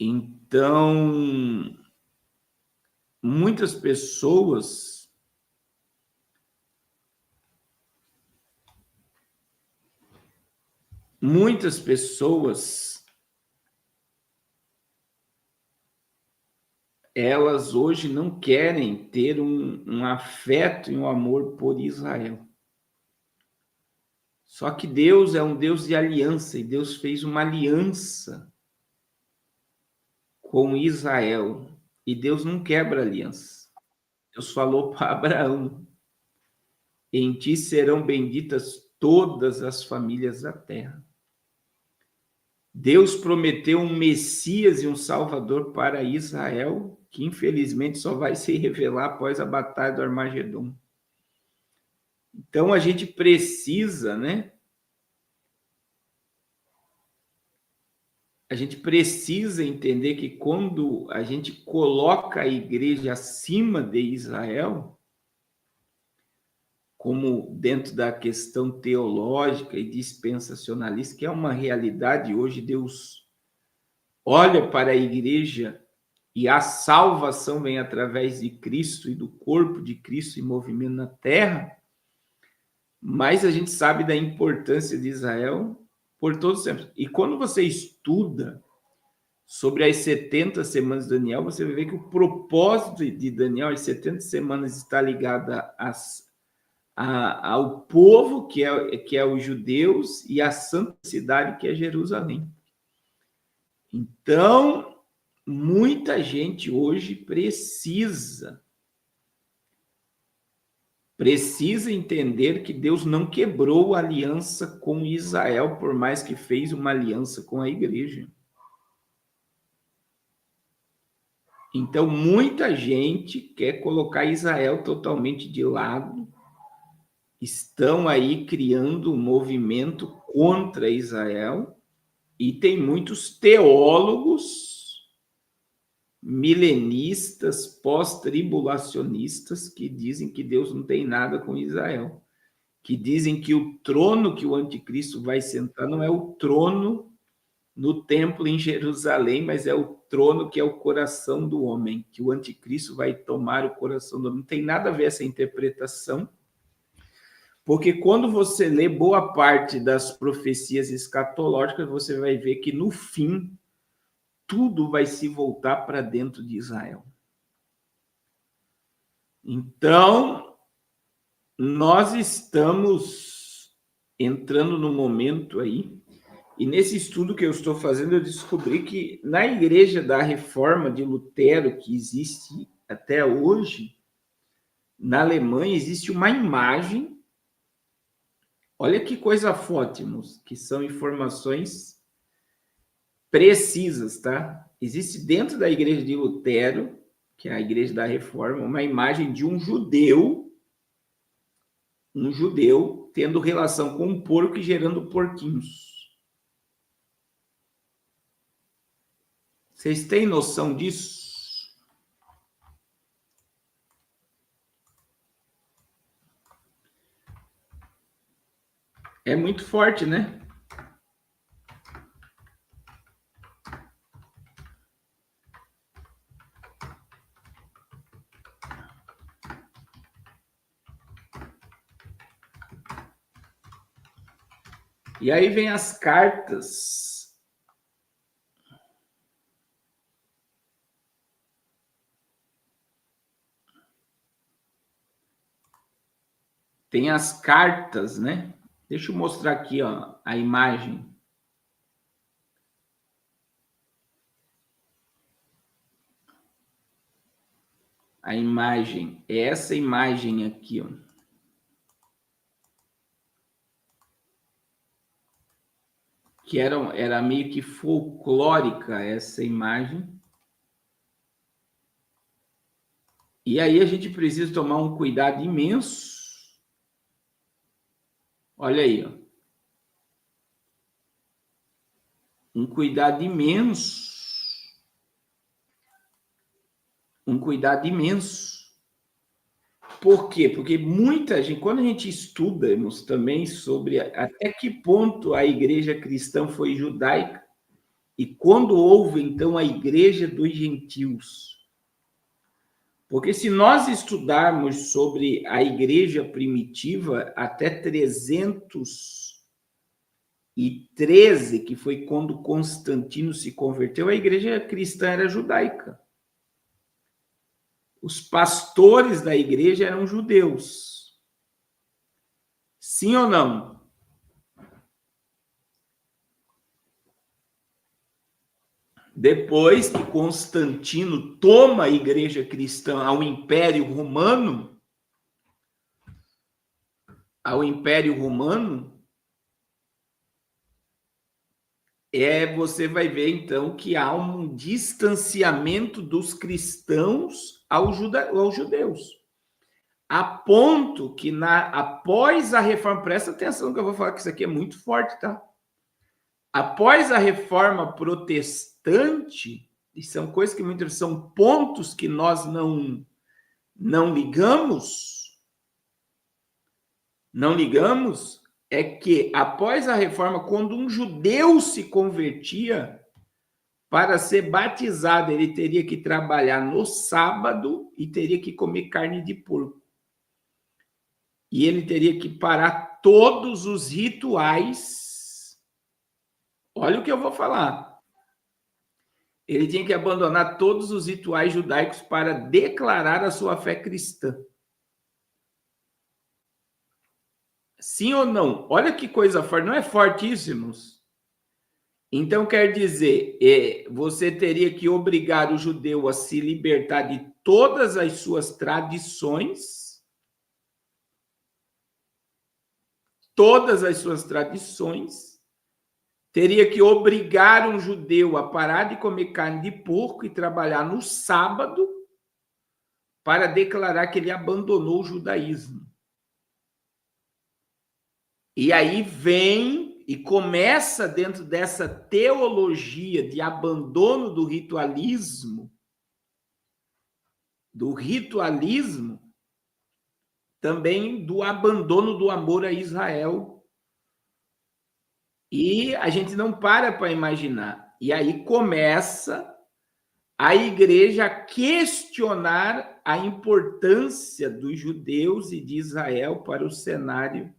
Então, muitas pessoas elas hoje não querem ter um afeto e um amor por Israel. Só que Deus é um Deus de aliança, e Deus fez uma aliança com Israel. E Deus não quebra aliança. Deus falou para Abraão: em ti serão benditas todas as famílias da terra. Deus prometeu um Messias e um Salvador para Israel, que infelizmente só vai se revelar após a batalha do Armagedon. Então a gente precisa, né? A gente precisa entender que quando a gente coloca a igreja acima de Israel, como dentro da questão teológica e dispensacionalista, que é uma realidade hoje, Deus olha para a igreja e a salvação vem através de Cristo e do corpo de Cristo em movimento na terra, mas a gente sabe da importância de Israel por todos os tempos. E quando você estuda sobre as 70 semanas de Daniel, você vai ver que o propósito de Daniel, as 70 semanas, está ligado ao povo, que é os judeus, e à santa cidade, que é Jerusalém. Então, muita gente hoje precisa entender que Deus não quebrou a aliança com Israel, por mais que fez uma aliança com a igreja. Então, muita gente quer colocar Israel totalmente de lado, estão aí criando um movimento contra Israel, e tem muitos teólogos milenistas, pós-tribulacionistas, que dizem que Deus não tem nada com Israel, que dizem que o trono que o anticristo vai sentar não é o trono no templo em Jerusalém, mas é o trono que é o coração do homem, que o anticristo vai tomar o coração do homem. Não tem nada a ver essa interpretação, porque quando você lê boa parte das profecias escatológicas, você vai ver que no fim tudo vai se voltar para dentro de Israel. Então, nós estamos entrando no momento aí, e nesse estudo que eu estou fazendo, eu descobri que na Igreja da Reforma de Lutero, que existe até hoje, na Alemanha, existe uma imagem. Olha que coisa fótimos, que são informações precisas, tá? Existe dentro da Igreja de Lutero, que é a Igreja da Reforma, uma imagem de um judeu tendo relação com um porco e gerando porquinhos. Vocês têm noção disso? É muito forte, né? E aí vem as cartas. Tem as cartas, né? Deixa eu mostrar aqui, ó, a imagem. A imagem é essa imagem aqui, ó. Que era meio que folclórica essa imagem. E aí a gente precisa tomar um cuidado imenso. Olha aí, ó. Um cuidado imenso. Um cuidado imenso. Por quê? Porque muita gente, quando a gente estudamos também sobre até que ponto a igreja cristã foi judaica E quando houve, então, a igreja dos gentios? Porque se nós estudarmos sobre a igreja primitiva, até 313, que foi quando Constantino se converteu, a igreja cristã era judaica. Os pastores da igreja eram judeus. Sim ou não? Depois que Constantino toma a igreja cristã ao Império Romano, você vai ver então que há um distanciamento dos cristãos aos judeus. A ponto que após a reforma, presta atenção que eu vou falar que isso aqui é muito forte, tá? Após a reforma protestante, e são coisas que muitas vezes são pontos que nós não ligamos, é que após a reforma, quando um judeu se convertia, para ser batizado, ele teria que trabalhar no sábado e teria que comer carne de porco. E ele teria que parar todos os rituais. Olha o que eu vou falar. Ele tinha que abandonar todos os rituais judaicos para declarar a sua fé cristã. Sim ou não? Olha que coisa forte. Não é forte isso, irmãos? Então, quer dizer, você teria que obrigar o judeu a se libertar de todas as suas tradições, teria que obrigar um judeu a parar de comer carne de porco e trabalhar no sábado para declarar que ele abandonou o judaísmo. E aí vem e começa dentro dessa teologia de abandono do ritualismo, também do abandono do amor a Israel. E a gente não para imaginar. E aí começa a igreja a questionar a importância dos judeus e de Israel para o cenário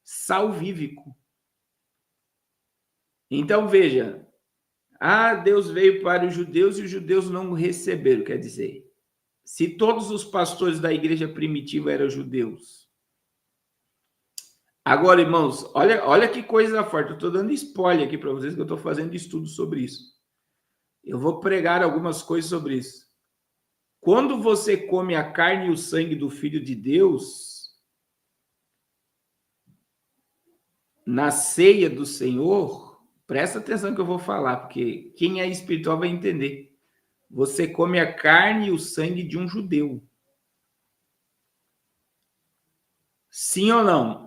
salvífico. Então, veja, Deus veio para os judeus e os judeus não receberam, quer dizer, se todos os pastores da igreja primitiva eram judeus. Agora, irmãos, olha que coisa forte, eu estou dando spoiler aqui para vocês, que eu estou fazendo estudo sobre isso. Eu vou pregar algumas coisas sobre isso. Quando você come a carne e o sangue do Filho de Deus, na ceia do Senhor, presta atenção que eu vou falar, porque quem é espiritual vai entender. Você come a carne e o sangue de um judeu. Sim ou não?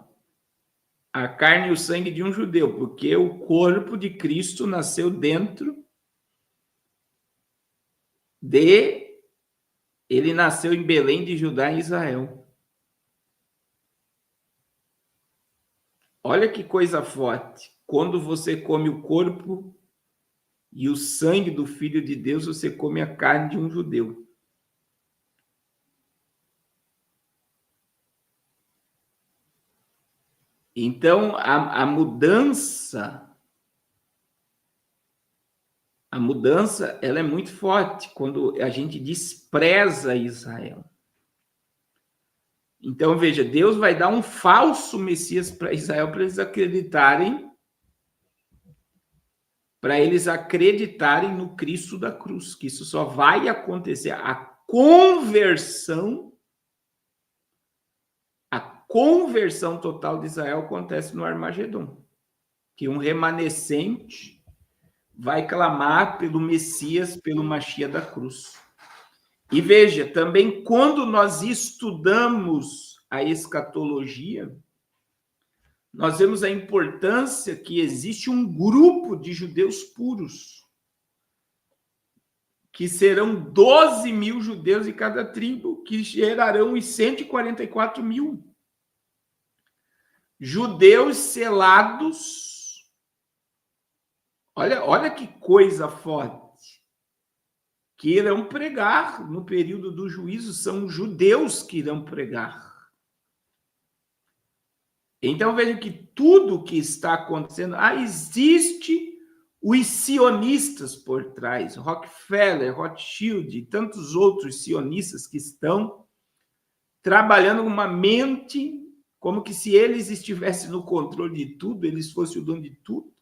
A carne e o sangue de um judeu, porque o corpo de Cristo nasceu dentro ele nasceu em Belém de Judá, em Israel. Olha que coisa forte. Quando você come o corpo e o sangue do Filho de Deus, você come a carne de um judeu. Então, a mudança ela é muito forte quando a gente despreza Israel. Então, veja, Deus vai dar um falso Messias para Israel para eles acreditarem no Cristo da cruz, que isso só vai acontecer. A conversão total de Israel acontece no Armagedon, que um remanescente vai clamar pelo Messias, pelo Mashiach da cruz. E veja, também quando nós estudamos a escatologia, nós vemos a importância que existe um grupo de judeus puros, que serão 12 mil judeus de cada tribo, que gerarão os 144 mil. Judeus selados. Olha que coisa forte. Que irão pregar no período do juízo, são judeus que irão pregar. Então veja que tudo que está acontecendo, existe os sionistas por trás, Rockefeller, Rothschild e tantos outros sionistas que estão trabalhando com uma mente como que se eles estivessem no controle de tudo, eles fossem o dono de tudo.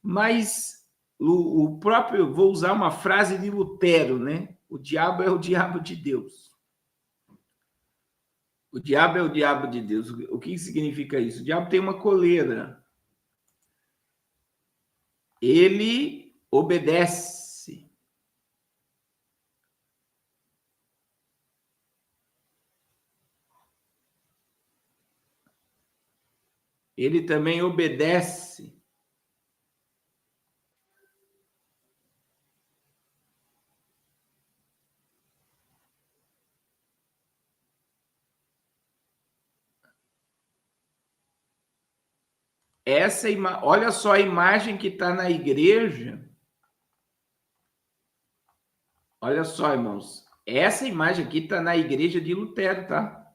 Mas o próprio, vou usar uma frase de Lutero, né? O diabo é o diabo de Deus. O diabo é o diabo de Deus. O que significa isso? O diabo tem uma coleira. Ele obedece. Ele também obedece. Olha só a imagem que está na igreja. Olha só, irmãos. Essa imagem aqui está na igreja de Lutero, tá?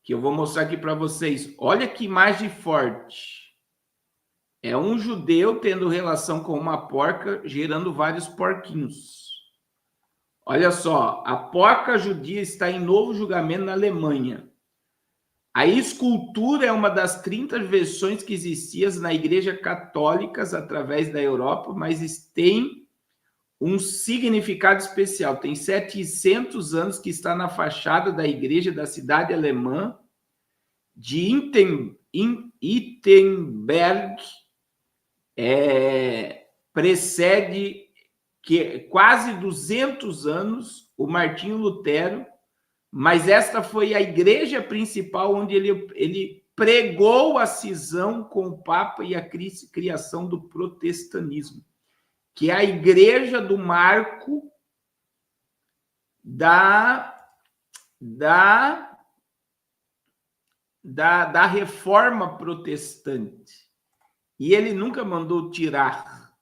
Que eu vou mostrar aqui para vocês. Olha que imagem forte. É um judeu tendo relação com uma porca, gerando vários porquinhos. Olha só, a porca judia está em novo julgamento na Alemanha. A escultura é uma das 30 versões que existiam na Igreja Católica através da Europa, mas tem um significado especial. Tem 700 anos que está na fachada da igreja da cidade alemã de Wittenberg. Precede que quase 200 anos o Martinho Lutero, mas esta foi a igreja principal onde ele pregou a cisão com o Papa e a criação do protestantismo, que é a igreja do marco da reforma protestante. E ele nunca mandou tirar.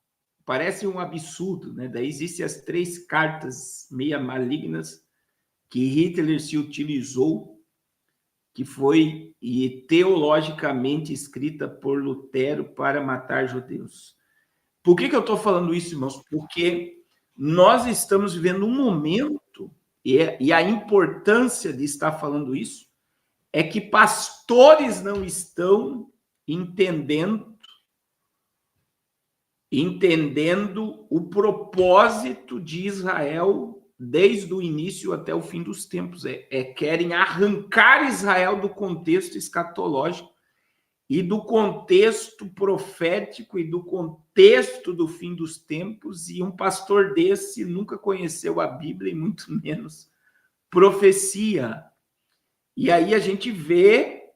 Parece um absurdo, né? Daí existem as 3 cartas meia malignas que Hitler se utilizou, que foi teologicamente escrita por Lutero para matar judeus. Por que eu estou falando isso, irmãos? Porque nós estamos vivendo um momento, e a importância de estar falando isso, é que pastores não estão entendendo o propósito de Israel desde o início até o fim dos tempos. Querem arrancar Israel do contexto escatológico e do contexto profético e do contexto do fim dos tempos, e um pastor desse nunca conheceu a Bíblia e muito menos profecia. E aí a gente vê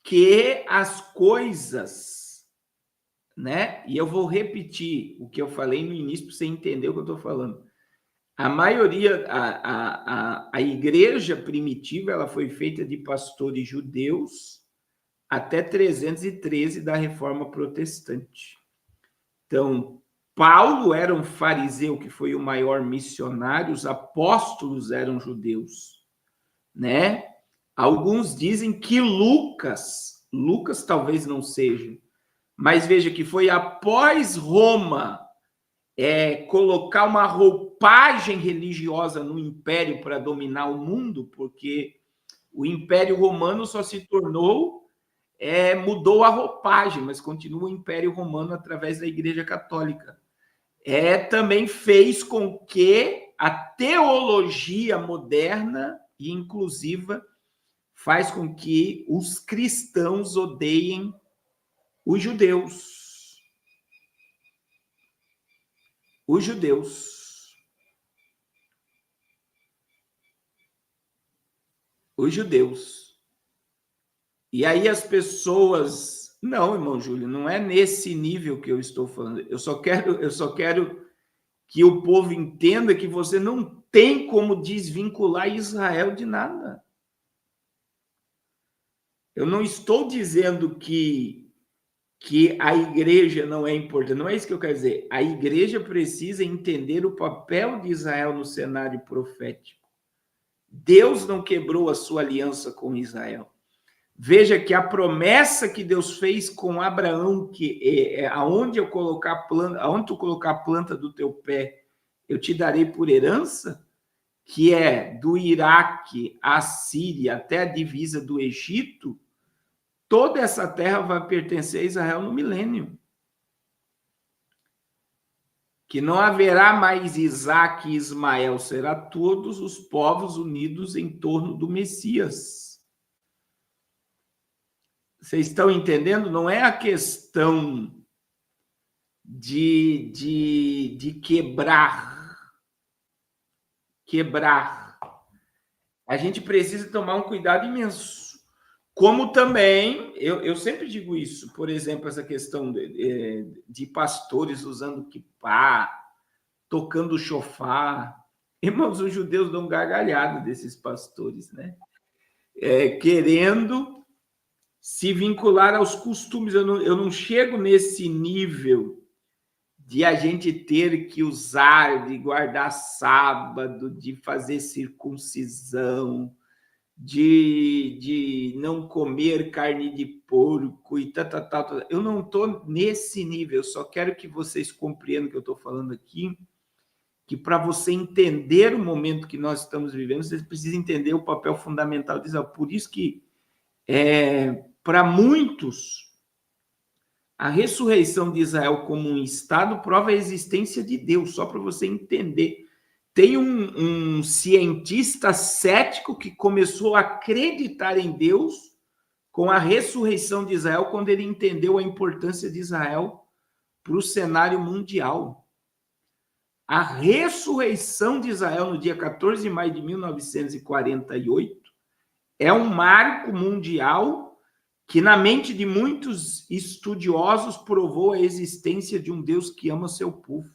que as coisas, né? E eu vou repetir o que eu falei no início para você entender o que eu estou falando. A maioria, a igreja primitiva, ela foi feita de pastores judeus até 313 da Reforma Protestante. Então, Paulo era um fariseu que foi o maior missionário, os apóstolos eram judeus, né? Alguns dizem que Lucas talvez não seja, mas veja que foi após Roma colocar uma roupagem religiosa no império para dominar o mundo, porque o Império Romano só se tornou, mudou a roupagem, mas continua o Império Romano através da Igreja Católica. Também fez com que a teologia moderna e inclusiva faz com que os cristãos odeiem os judeus. Os judeus. E aí as pessoas... Não, irmão Júlio, não é nesse nível que eu estou falando. Eu só quero que o povo entenda que você não tem como desvincular Israel de nada. Eu não estou dizendo que a igreja não é importante, não é isso que eu quero dizer. A igreja precisa entender o papel de Israel no cenário profético. Deus não quebrou a sua aliança com Israel. Veja que a promessa que Deus fez com Abraão, que aonde eu colocar a planta, aonde tu colocar a planta do teu pé, eu te darei por herança, que é do Iraque à Síria até a divisa do Egito, toda essa terra vai pertencer a Israel no milênio. Que não haverá mais Isaac e Ismael, será todos os povos unidos em torno do Messias. Vocês estão entendendo? Não é a questão de quebrar. A gente precisa tomar um cuidado imenso. Como também, eu sempre digo isso, por exemplo, essa questão de pastores usando quipá, tocando chofar. Irmãos, os judeus dão gargalhada desses pastores, né? Querendo se vincular aos costumes. Eu não chego nesse nível de a gente ter que usar, de guardar sábado, de fazer circuncisão, de não comer carne de porco e tal. Eu não estou nesse nível, eu só quero que vocês compreendam o que eu estou falando aqui, que para você entender o momento que nós estamos vivendo, você precisa entender o papel fundamental de Israel. Por isso que para muitos, a ressurreição de Israel como um Estado prova a existência de Deus, só para você entender. Tem um cientista cético que começou a acreditar em Deus com a ressurreição de Israel, quando ele entendeu a importância de Israel para o cenário mundial. A ressurreição de Israel no dia 14 de maio de 1948 é um marco mundial que na mente de muitos estudiosos provou a existência de um Deus que ama seu povo.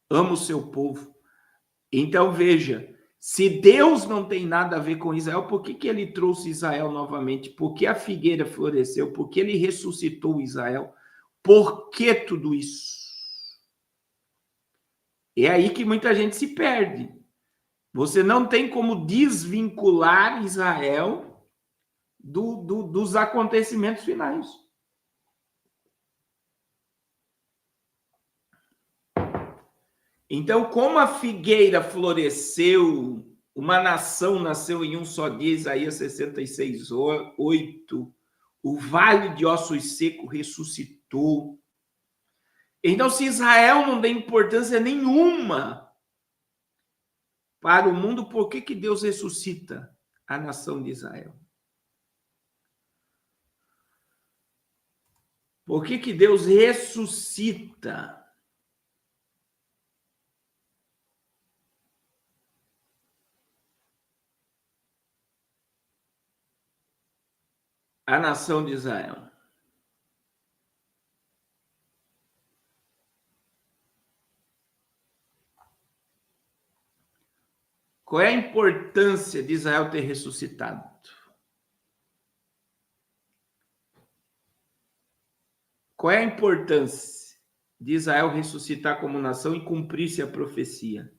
Ama o seu povo. Então, veja, se Deus não tem nada a ver com Israel, por que ele trouxe Israel novamente? Por que a figueira floresceu? Por que ele ressuscitou Israel? Por que tudo isso? É aí que muita gente se perde. Você não tem como desvincular Israel dos acontecimentos finais. Então, como a figueira floresceu, uma nação nasceu em um só dia, Isaías 66, 8, o vale de ossos secos ressuscitou. Então, se Israel não tem importância nenhuma para o mundo, por que Deus ressuscita a nação de Israel? Por que Deus ressuscita a nação de Israel? Qual é a importância de Israel ter ressuscitado? Qual é a importância de Israel ressuscitar como nação e cumprir-se a profecia?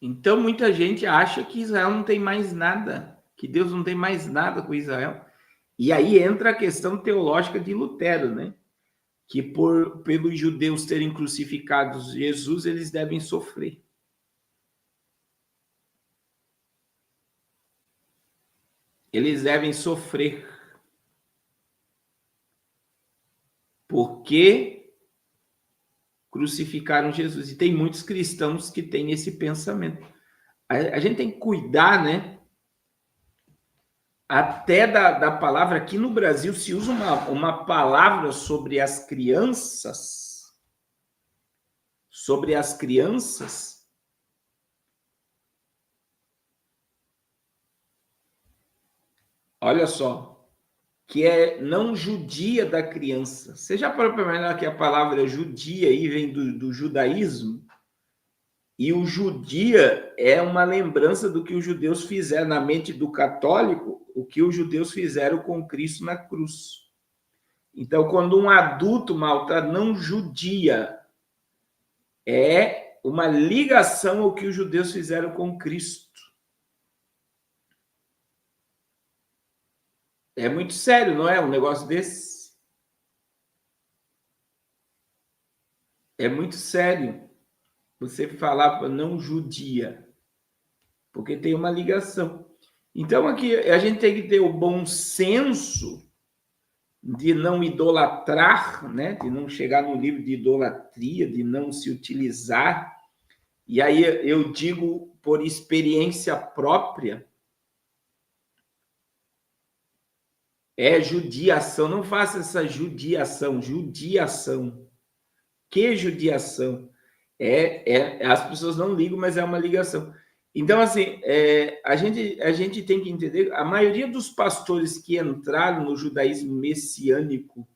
Então, muita gente acha que Israel não tem mais nada, que Deus não tem mais nada com Israel. E aí entra a questão teológica de Lutero, né? Que pelos judeus terem crucificado Jesus, eles devem sofrer. Eles devem sofrer. Porque crucificaram Jesus. E tem muitos cristãos que têm esse pensamento. A gente tem que cuidar, né? Até da palavra. Aqui no Brasil se usa uma palavra sobre as crianças. Sobre as crianças. Olha só. que é não judia da criança. Você já parou para imaginar que a palavra judia aí vem do judaísmo? E o judia é uma lembrança do que os judeus fizeram na mente do católico, o que os judeus fizeram com Cristo na cruz. Então, quando um adulto maltrata, não judia, é uma ligação ao que os judeus fizeram com Cristo. É muito sério, não é? Um negócio desse? É muito sério você falar para não judia, porque tem uma ligação. Então, aqui a gente tem que ter o bom senso de não idolatrar, né? De não chegar no nível de idolatria, de não se utilizar. E aí eu digo por experiência própria, é judiação. Não faça essa judiação. Que judiação? As pessoas não ligam, mas é uma ligação. Então, assim, a gente tem que entender, a maioria dos pastores que entraram no judaísmo messiânico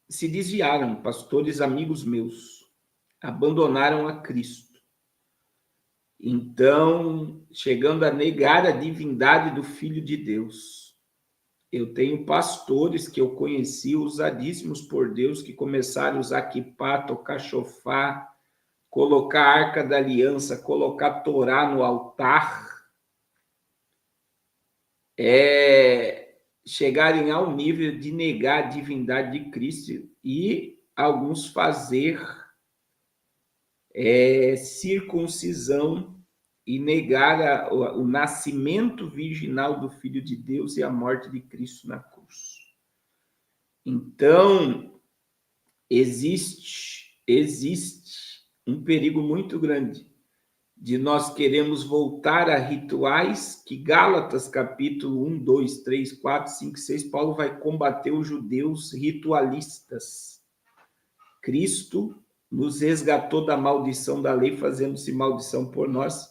se desviaram, pastores amigos meus, abandonaram a Cristo. Então, chegando a negar a divindade do Filho de Deus. Eu tenho pastores que eu conheci, usadíssimos por Deus, que começaram a usar quipá, tocar chofá, colocar a Arca da Aliança, colocar a Torá no altar, chegarem ao nível de negar a divindade de Cristo e alguns fazer circuncisão e negar o nascimento virginal do Filho de Deus e a morte de Cristo na cruz. Então, existe um perigo muito grande de nós queremos voltar a rituais que Gálatas, capítulo 1, 2, 3, 4, 5, 6, Paulo vai combater os judeus ritualistas. Cristo nos resgatou da maldição da lei, fazendo-se maldição por nós,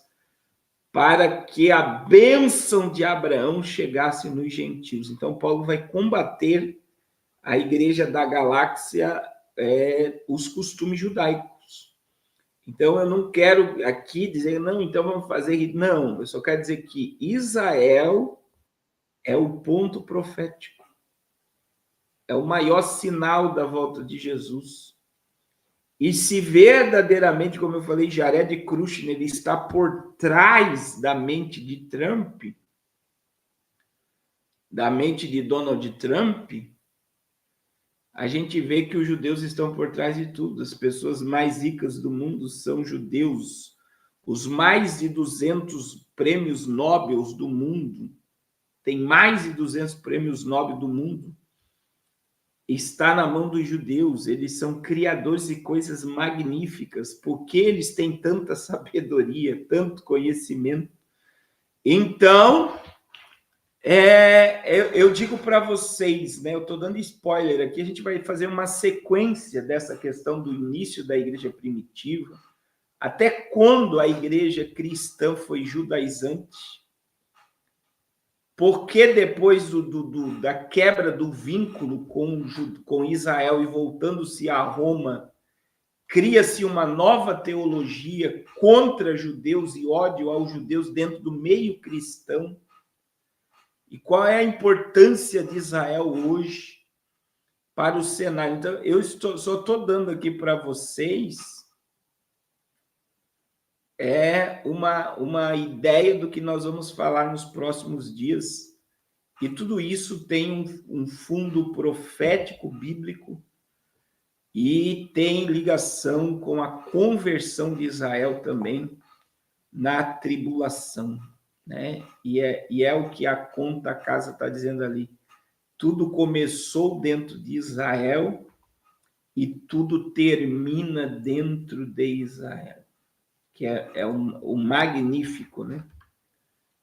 para que a bênção de Abraão chegasse nos gentios. Então, Paulo vai combater a igreja da galáxia, os costumes judaicos. Então, eu não quero aqui dizer, não, então vamos fazer... Não, eu só quero dizer que Israel é o ponto profético. É o maior sinal da volta de Jesus. E se verdadeiramente, como eu falei, Jared Kushner, ele está por trás da mente de Trump, da mente de Donald Trump, a gente vê que os judeus estão por trás de tudo. As pessoas mais ricas do mundo são judeus. Os mais de 200 prêmios Nobel do mundo, tem mais de 200 prêmios Nobel do mundo, está na mão dos judeus. Eles são criadores de coisas magníficas, porque eles têm tanta sabedoria, tanto conhecimento. Então, eu digo para vocês, né? Eu estou dando spoiler aqui, a gente vai fazer uma sequência dessa questão do início da igreja primitiva, até quando a igreja cristã foi judaizante, porque depois da quebra do vínculo com Israel e voltando-se a Roma, cria-se uma nova teologia contra judeus e ódio aos judeus dentro do meio cristão. E qual é a importância de Israel hoje para o cenário? Então, eu só estou dando aqui para vocês uma ideia do que nós vamos falar nos próximos dias. E tudo isso tem um fundo profético bíblico e tem ligação com a conversão de Israel também na tribulação, né? E é o que a conta casa está dizendo ali. Tudo começou dentro de Israel e tudo termina dentro de Israel, que é um magnífico, né?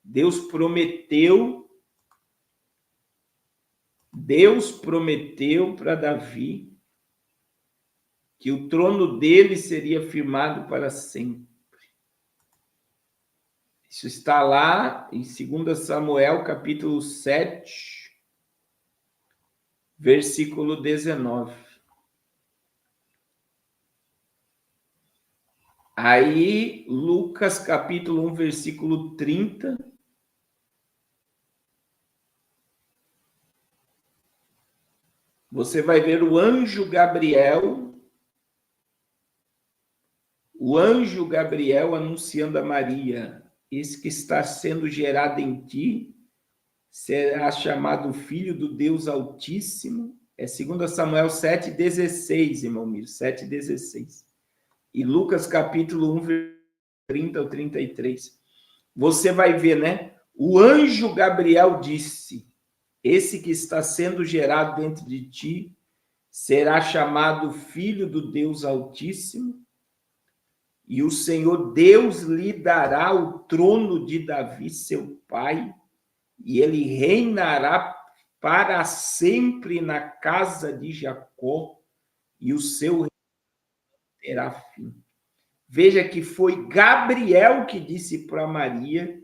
Deus prometeu para Davi que o trono dele seria firmado para sempre. Isso está lá em 2 Samuel, capítulo 7, versículo 19. Aí, Lucas, capítulo 1, versículo 30. Você vai ver o anjo Gabriel anunciando a Maria: esse que está sendo gerado em ti será chamado Filho do Deus Altíssimo. É 2 Samuel 7,16, irmão Miro, 7,16. E Lucas capítulo 1, 30 ao 33. Você vai ver, né? O anjo Gabriel disse: esse que está sendo gerado dentro de ti será chamado Filho do Deus Altíssimo, e o Senhor Deus lhe dará o trono de Davi, seu pai, e ele reinará para sempre na casa de Jacó, e o seu reino terá fim. Veja que foi Gabriel que disse para Maria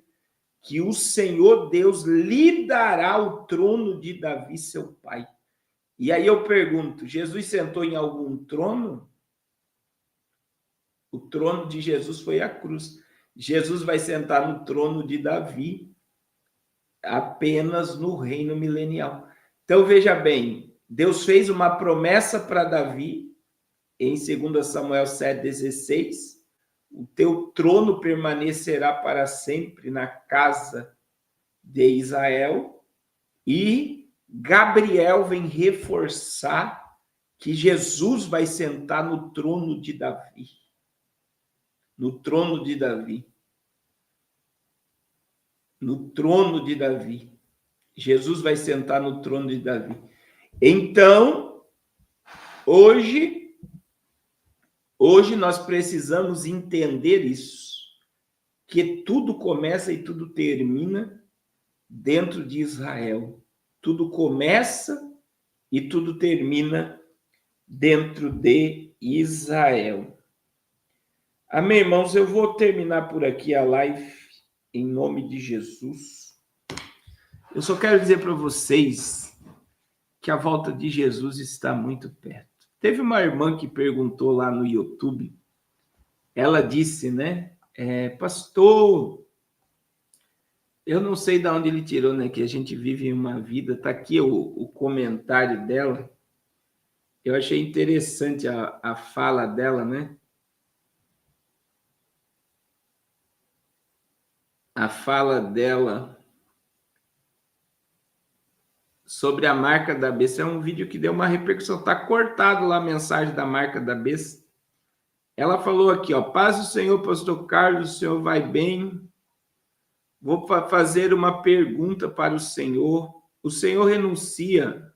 que o Senhor Deus lhe dará o trono de Davi, seu pai. E aí eu pergunto, Jesus sentou em algum trono? O trono de Jesus foi a cruz. Jesus vai sentar no trono de Davi apenas no reino milenial. Então veja bem, Deus fez uma promessa para Davi em 2 Samuel 7,16. O teu trono permanecerá para sempre na casa de Israel. E Gabriel vem reforçar que Jesus vai sentar no trono de Davi. No trono de Davi. No trono de Davi. Jesus vai sentar no trono de Davi. Então, hoje nós precisamos entender isso, que tudo começa e tudo termina dentro de Israel. Tudo começa e tudo termina dentro de Israel. Amém, irmãos? Eu vou terminar por aqui a live em nome de Jesus. Eu só quero dizer para vocês que a volta de Jesus está muito perto. Teve uma irmã que perguntou lá no YouTube, ela disse, né, pastor, eu não sei de onde ele tirou, né, que a gente vive uma vida, tá aqui o comentário dela, eu achei interessante a fala dela, né, a fala dela sobre a marca da besta. É um vídeo que deu uma repercussão, tá cortado lá a mensagem da marca da besta. Ela falou aqui, ó, paz do Senhor, pastor Carlos, o senhor vai bem? Vou fazer uma pergunta para o senhor. O senhor renuncia?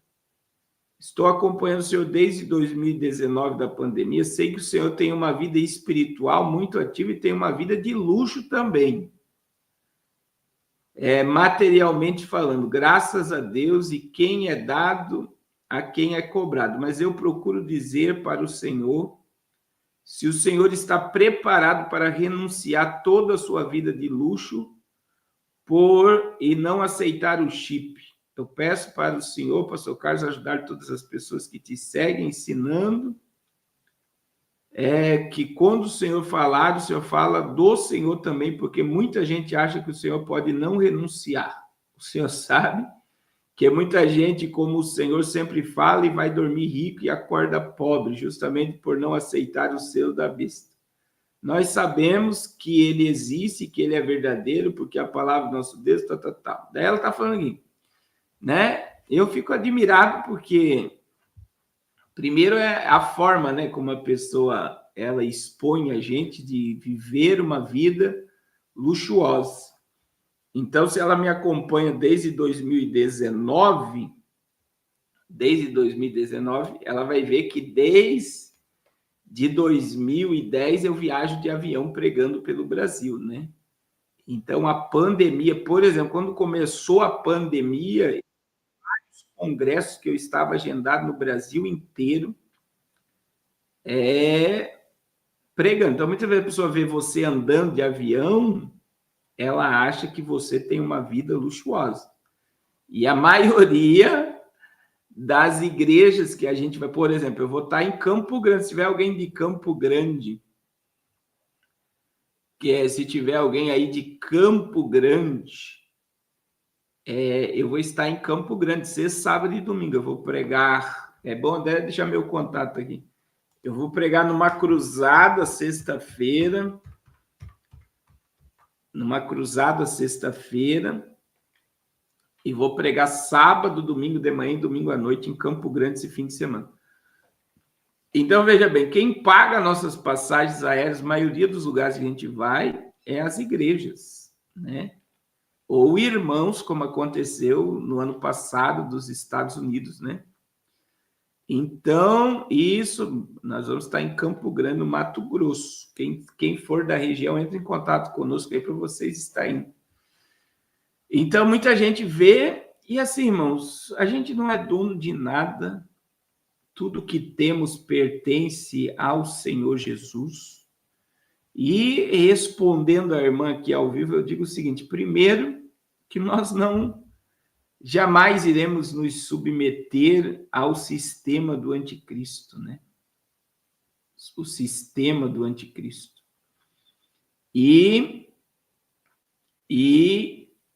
Estou acompanhando o senhor desde 2019 da pandemia. Sei que o senhor tem uma vida espiritual muito ativa e tem uma vida de luxo também. Materialmente falando, graças a Deus, e quem é dado, a quem é cobrado. Mas eu procuro dizer para o senhor, se o senhor está preparado para renunciar toda a sua vida de luxo e não aceitar o chip. Eu peço para o senhor, pastor Carlos, ajudar todas as pessoas que te seguem, ensinando, que quando o senhor falar, o senhor fala do senhor também, porque muita gente acha que o senhor pode não renunciar. O senhor sabe que muita gente, como o senhor sempre fala, e vai dormir rico e acorda pobre, justamente por não aceitar o selo da besta. Nós sabemos que ele existe, que ele é verdadeiro, porque a palavra do nosso Deus, tal. Daí ela está falando aqui, né? Eu fico admirado porque, primeiro, é a forma, né, como a pessoa ela expõe a gente de viver uma vida luxuosa. Então, se ela me acompanha desde 2019, ela vai ver que desde 2010 eu viajo de avião pregando pelo Brasil, né? Então, a pandemia, por exemplo, quando começou a pandemia, vários congressos que eu estava agendado no Brasil inteiro, pregando. Então, muitas vezes a pessoa vê você andando de avião ela acha que você tem uma vida luxuosa. E a maioria das igrejas que a gente vai, por exemplo, eu vou estar em Campo Grande, se tiver alguém de Campo Grande, se tiver alguém aí de Campo Grande, eu vou estar em Campo Grande, sexta, sábado e domingo, eu vou pregar, é bom até deixar meu contato aqui, eu vou pregar numa cruzada sexta-feira, e vou pregar sábado, domingo de manhã e domingo à noite em Campo Grande esse fim de semana. Então, veja bem, quem paga nossas passagens aéreas, a maioria dos lugares que a gente vai, é as igrejas, né? Ou irmãos, como aconteceu no ano passado dos Estados Unidos, né? Então, isso, nós vamos estar em Campo Grande, no Mato Grosso. Quem for da região, entre em contato conosco aí para vocês estarem. Então, muita gente vê, e assim, irmãos, a gente não é dono de nada, tudo que temos pertence ao Senhor Jesus. E respondendo à irmã aqui ao vivo, eu digo o seguinte: primeiro, que nós jamais iremos nos submeter ao sistema do anticristo, né? O sistema do anticristo. E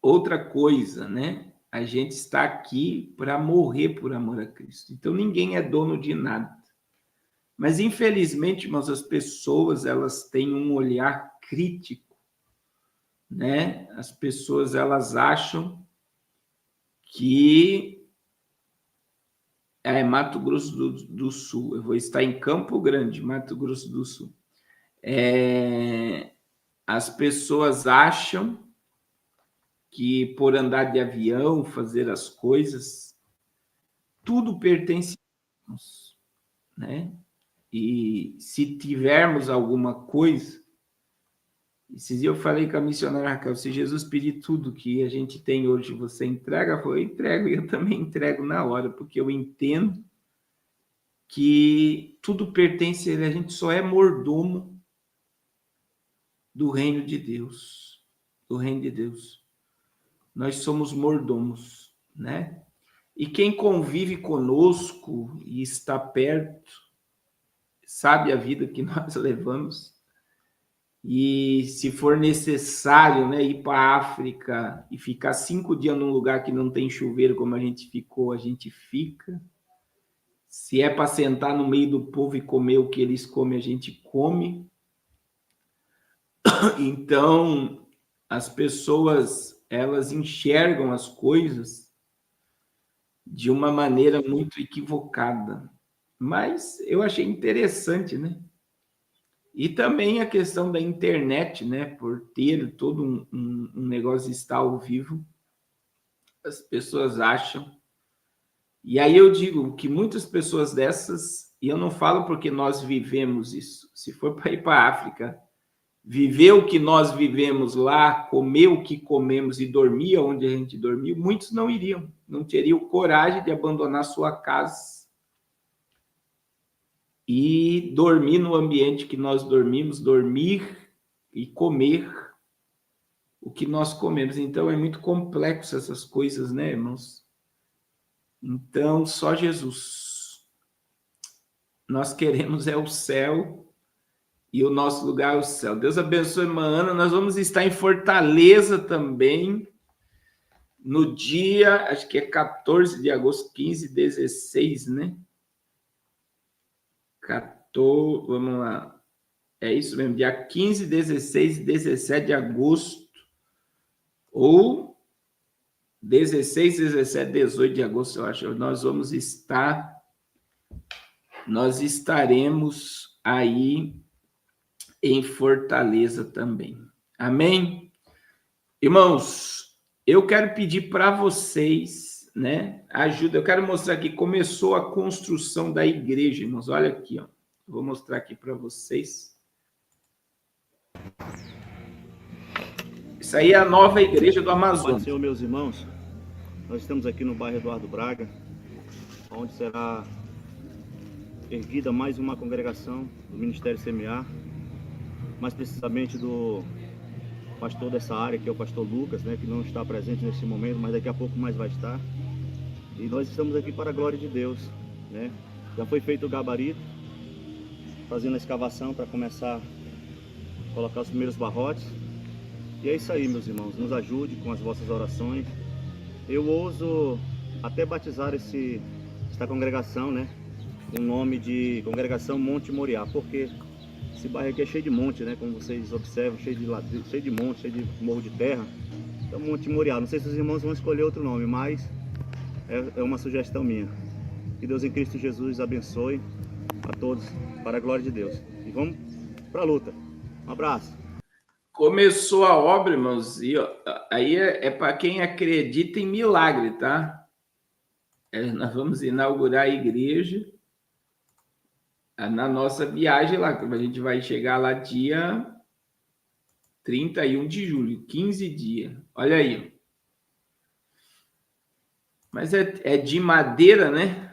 outra coisa, né? A gente está aqui para morrer por amor a Cristo. Então, ninguém é dono de nada. Mas, infelizmente, irmãos, as pessoas, elas têm um olhar crítico, né? As pessoas, elas acham que Mato Grosso do Sul, eu vou estar em Campo Grande, Mato Grosso do Sul. As pessoas acham que por andar de avião, fazer as coisas, tudo pertence a nós, né? E se tivermos alguma coisa, esses dias eu falei com a missionária Raquel, se Jesus pedir tudo que a gente tem hoje, você entrega? Ela falou, eu entrego, e eu também entrego na hora, porque eu entendo que tudo pertence a Ele, a gente só é mordomo do reino de Deus, do reino de Deus. Nós somos mordomos, né? E quem convive conosco e está perto, sabe a vida que nós levamos. E se for necessário, né, ir para a África e ficar 5 dias num lugar que não tem chuveiro, como a gente ficou, a gente fica. Se é para sentar no meio do povo e comer o que eles comem, a gente come. Então, as pessoas, elas enxergam as coisas de uma maneira muito equivocada. Mas eu achei interessante, né? E também a questão da internet, né? Por ter todo um negócio de estar ao vivo, as pessoas acham. E aí eu digo que muitas pessoas dessas, e eu não falo porque nós vivemos isso, se for para ir para a África, viver o que nós vivemos lá, comer o que comemos e dormir onde a gente dormiu, muitos não iriam, não teriam coragem de abandonar sua casa e dormir no ambiente que nós dormimos, dormir e comer o que nós comemos. Então, é muito complexo essas coisas, né, irmãos? Então, só Jesus. Nós queremos é o céu e o nosso lugar é o céu. Deus abençoe, irmã Ana. Nós vamos estar em Fortaleza também, no dia, acho que é 14 de agosto, 15, 16, né? 14, vamos lá. É isso mesmo, dia 15, 16 e 17 de agosto, ou 16, 17, 18 de agosto, eu acho. Nós estaremos aí em Fortaleza também. Amém? Irmãos, eu quero pedir para vocês, né, ajuda. Eu quero mostrar aqui, começou a construção da igreja, irmãos. Olha aqui, ó. Vou mostrar aqui para vocês. Isso aí é a nova igreja do Amazonas. Senhor, meus irmãos, nós estamos aqui no bairro Eduardo Braga, onde será erguida mais uma congregação do Ministério Semear, mais precisamente do pastor dessa área, que é o pastor Lucas, né, que não está presente nesse momento, mas daqui a pouco mais vai estar. E nós estamos aqui para a glória de Deus, né? Já foi feito o gabarito, fazendo a escavação para começar a colocar os primeiros barrotes. E é isso aí, meus irmãos, nos ajude com as vossas orações. Eu ouso até batizar esta congregação, né, o nome de Congregação Monte Moriá, porque esse bairro aqui é cheio de monte, né, como vocês observam, cheio de ladrilho, cheio de monte, cheio de morro de terra. Então, Monte Moriá. Não sei se os irmãos vão escolher outro nome, mas é uma sugestão minha. Que Deus em Cristo Jesus abençoe a todos, para a glória de Deus. E vamos para a luta. Um abraço. Começou a obra, irmãos, e ó, aí é para quem acredita em milagre, tá? Nós vamos inaugurar a igreja na nossa viagem lá, a gente vai chegar lá dia 31 de julho, 15 dias. Olha aí. Mas é de madeira, né?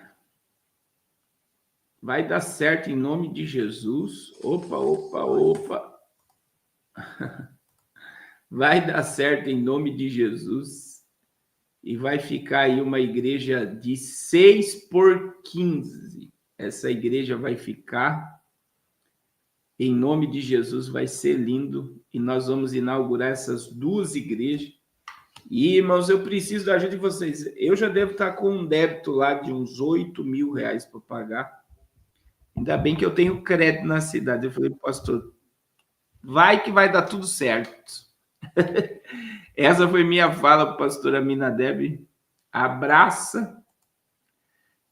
Vai dar certo em nome de Jesus. Opa, opa, opa. Vai dar certo em nome de Jesus. E vai ficar aí uma igreja de 6x15. Essa igreja vai ficar, em nome de Jesus, vai ser lindo. E nós vamos inaugurar essas duas igrejas. E, irmãos, eu preciso da ajuda de vocês. Eu já devo estar com um débito lá de uns R$8.000 para pagar. Ainda bem que eu tenho crédito na cidade. Eu falei, pastor, vai que vai dar tudo certo. Essa foi minha fala para a pastora Aminadeb. Abraça,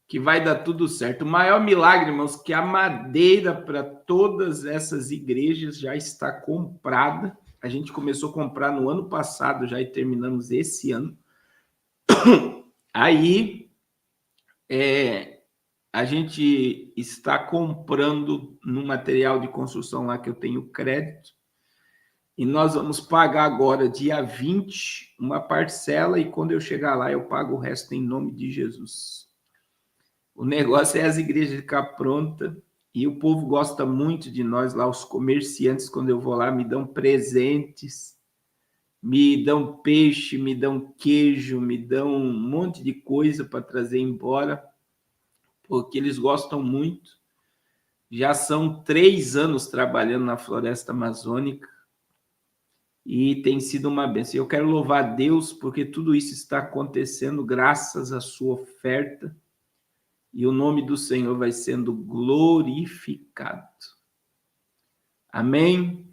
que vai dar tudo certo. O maior milagre, irmãos, que a madeira para todas essas igrejas já está comprada. A gente começou a comprar no ano passado já e terminamos esse ano. Aí, a gente está comprando no material de construção lá que eu tenho crédito. E nós vamos pagar agora, dia 20, uma parcela, e quando eu chegar lá, eu pago o resto em nome de Jesus. O negócio é as igrejas ficar prontas, e o povo gosta muito de nós lá, os comerciantes, quando eu vou lá, me dão presentes, me dão peixe, me dão queijo, me dão um monte de coisa para trazer embora, porque eles gostam muito. Já são 3 anos trabalhando na floresta amazônica, e tem sido uma bênção. Eu quero louvar a Deus porque tudo isso está acontecendo graças à sua oferta e o nome do Senhor vai sendo glorificado. Amém?